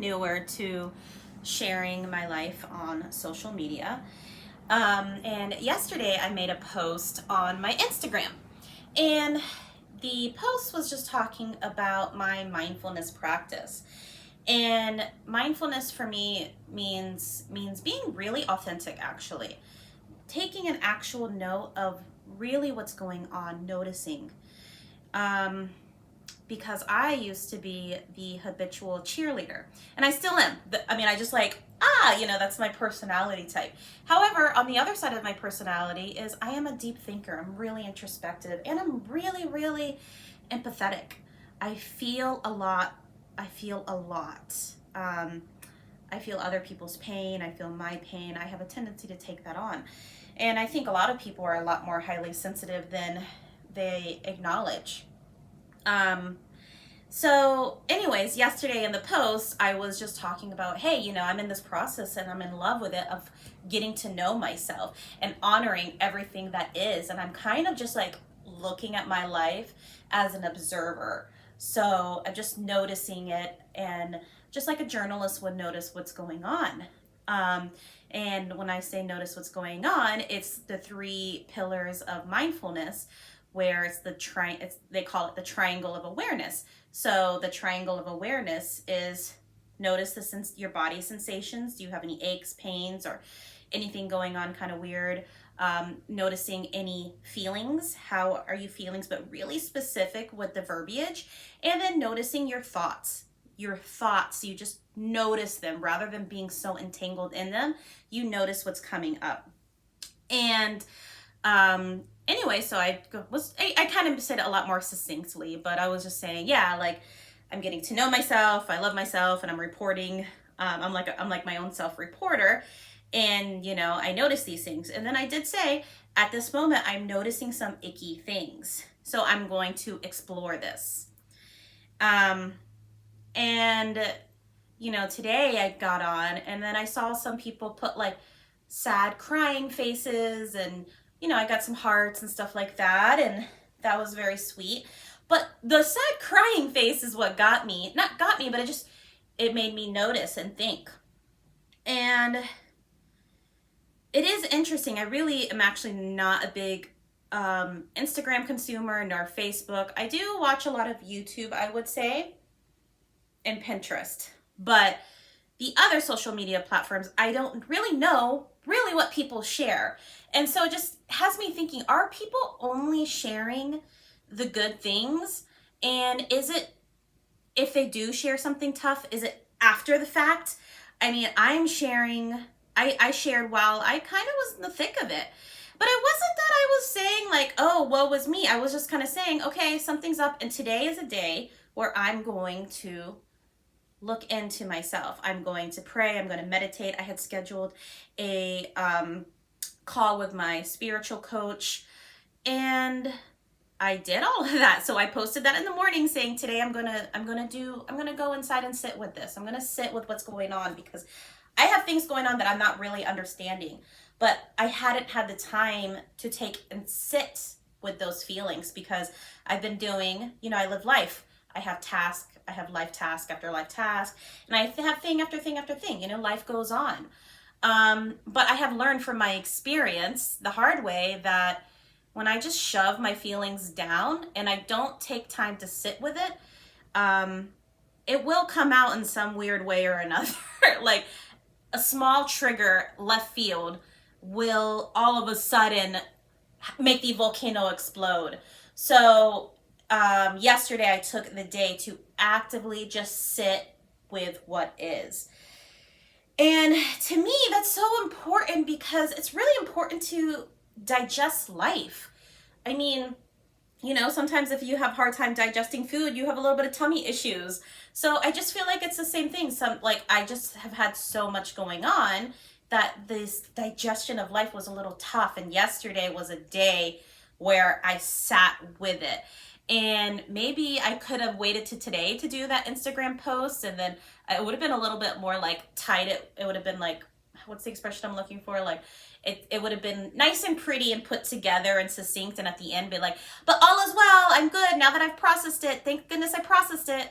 newer to sharing my life on social media. And yesterday I made a post on my Instagram. And the post was just talking about my mindfulness practice. And mindfulness for me means being really authentic, actually. Taking an actual note of really what's going on, noticing. Um, because I used to be the habitual cheerleader, and I still am. I just like, that's my personality type. However, on the other side of my personality is I am a deep thinker. I'm really introspective, and I'm really, really empathetic. I feel a lot. I feel a lot. I feel other people's pain. I feel my pain. I have a tendency to take that on. And I think a lot of people are a lot more highly sensitive than they acknowledge. So anyways, yesterday in the post, I was just talking about, hey, I'm in this process and I'm in love with it of getting to know myself and honoring everything that is. And I'm kind of just like looking at my life as an observer. So I'm just noticing it, and just like a journalist would notice what's going on. And when I say notice what's going on, it's the three pillars of mindfulness, where it's they call it the triangle of awareness. So the triangle of awareness is notice your body sensations. Do you have any aches, pains, or anything going on kind of weird? Noticing any feelings. How are you feeling? But really specific with the verbiage. And then noticing your thoughts. Your thoughts, you just notice them rather than being so entangled in them. You notice what's coming up. And anyway, so I kind of said it a lot more succinctly, but I was just saying, like I'm getting to know myself. I love myself, and I'm reporting. I'm like my own self-reporter, and I notice these things. And then I did say, at this moment, I'm noticing some icky things, so I'm going to explore this. And today I got on, and then I saw some people put like sad crying faces, and I got some hearts and stuff like that, and that was very sweet. But the sad crying face is what not got me, but it made me notice and think. And it is interesting. I really am actually not a big Instagram consumer, nor Facebook. I do watch a lot of YouTube, I would say, and Pinterest. But the other social media platforms, I don't really know what people share. And so it just has me thinking, are people only sharing the good things? And is it, if they do share something tough, is it after the fact? I'm sharing, I shared while I kind of was in the thick of it. But it wasn't that I was saying like, oh, woe was me. I was just kind of saying, okay, something's up. And today is a day where I'm going to look into myself. I'm going to pray. I'm going to meditate. I had scheduled a call with my spiritual coach, and I did all of that. So I posted that in the morning saying, today I'm going to go inside and sit with this. I'm going to sit with what's going on, because I have things going on that I'm not really understanding, but I hadn't had the time to take and sit with those feelings, because I've been doing, I live life. I have life task after life task, and I have thing after thing after thing. Life goes on. But I have learned from my experience the hard way that when I just shove my feelings down and I don't take time to sit with it, it will come out in some weird way or another. Like a small trigger left field will all of a sudden make the volcano explode. So yesterday I took the day to actively just sit with what is. And to me, that's so important, because it's really important to digest life. Sometimes if you have a hard time digesting food, you have a little bit of tummy issues. So I just feel like it's the same thing. I just have had so much going on that this digestion of life was a little tough. And yesterday was a day where I sat with it. And maybe I could have waited to today to do that Instagram post, and then it would have been a little bit more like tight. It would have been like, what's the expression I'm looking for? Like it would have been nice and pretty and put together and succinct, and at the end be like, but all is well, I'm good now that I've processed it. Thank goodness I processed it.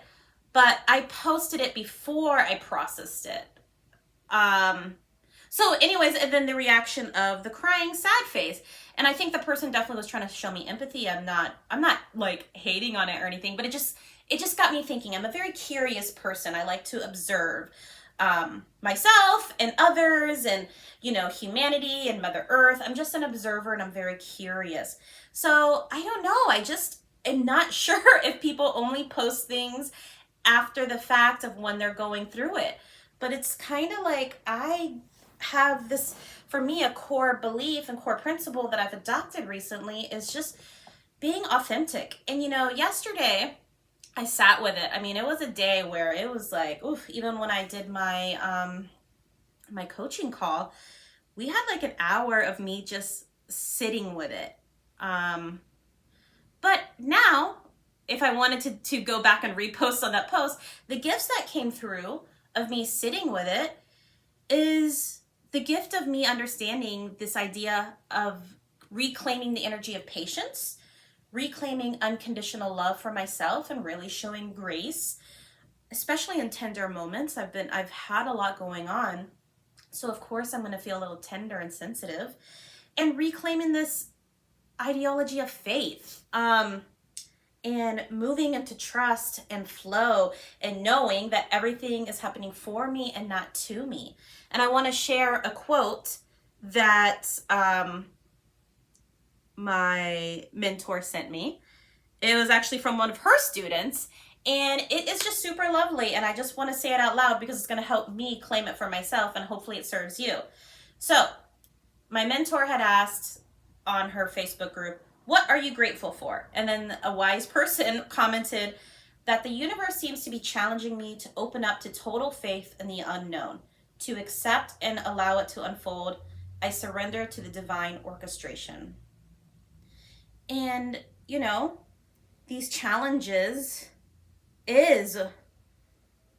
but I posted it before I processed it. So anyways, and then the reaction of the crying sad face. And I think the person definitely was trying to show me empathy. I'm not like hating on it or anything, but it just got me thinking. I'm a very curious person. I like to observe myself and others and, humanity and Mother Earth. I'm just an observer and I'm very curious. So I don't know. I just am not sure if people only post things after the fact of when they're going through it. But it's kind of like I have this, for me, a core belief and core principle that I've adopted recently is just being authentic. And yesterday I sat with it. I mean, it was a day where it was like, oof, even when I did my coaching call, we had like an hour of me just sitting with it. But now, if I wanted to go back and repost on that post, the gifts that came through of me sitting with it is the gift of me understanding this idea of reclaiming the energy of patience, reclaiming unconditional love for myself, and really showing grace, especially in tender moments. I've had a lot going on, so of course I'm going to feel a little tender and sensitive, and reclaiming this ideology of faith, and moving into trust and flow and knowing that everything is happening for me and not to me. And I want to share a quote that my mentor sent me. It was actually from one of her students, and it is just super lovely, and I just want to say it out loud because it's going to help me claim it for myself, and hopefully it serves you. So my mentor had asked on her Facebook group, "What are you grateful for?" And then a wise person commented that the universe seems to be challenging me to open up to total faith in the unknown, to accept and allow it to unfold. I surrender to the divine orchestration. And, these challenges is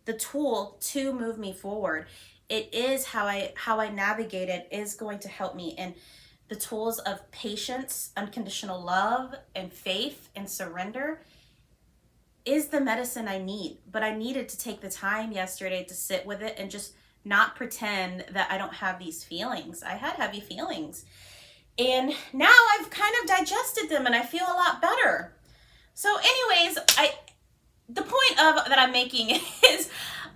the tool to move me forward. It is how I navigate it is going to help me. And the tools of patience, unconditional love, and faith and surrender is the medicine I need. But I needed to take the time yesterday to sit with it and just not pretend that I don't have these feelings. I had heavy feelings. And now I've kind of digested them and I feel a lot better. So anyways, the point of that I'm making is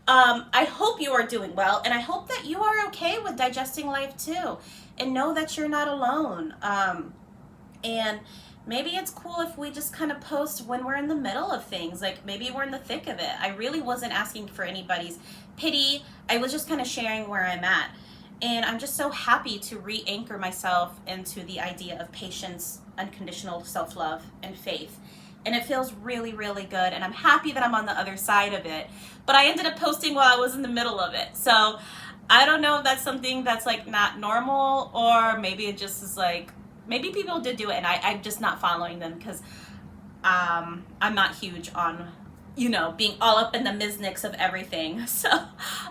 I hope you are doing well, and I hope that you are okay with digesting life too, and know that you're not alone. And maybe it's cool if we just kind of post when we're in the middle of things, like maybe we're in the thick of it. I really wasn't asking for anybody's pity. I was just kind of sharing where I'm at. And I'm just so happy to re-anchor myself into the idea of patience, unconditional self-love, and faith. And it feels really, really good. And I'm happy that I'm on the other side of it. But I ended up posting while I was in the middle of it. So I don't know if that's something that's like not normal, or maybe it just is like, maybe people did do it and I'm just not following them because I'm not huge on, being all up in the mizniks of everything. So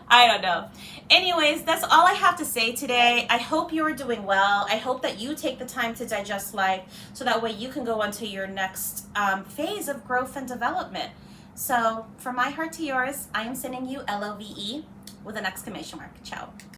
I don't know. Anyways, that's all I have to say today. I hope you are doing well. I hope that you take the time to digest life so that way you can go on to your next phase of growth and development. So from my heart to yours, I am sending you L.O.V.E with an exclamation mark. Ciao.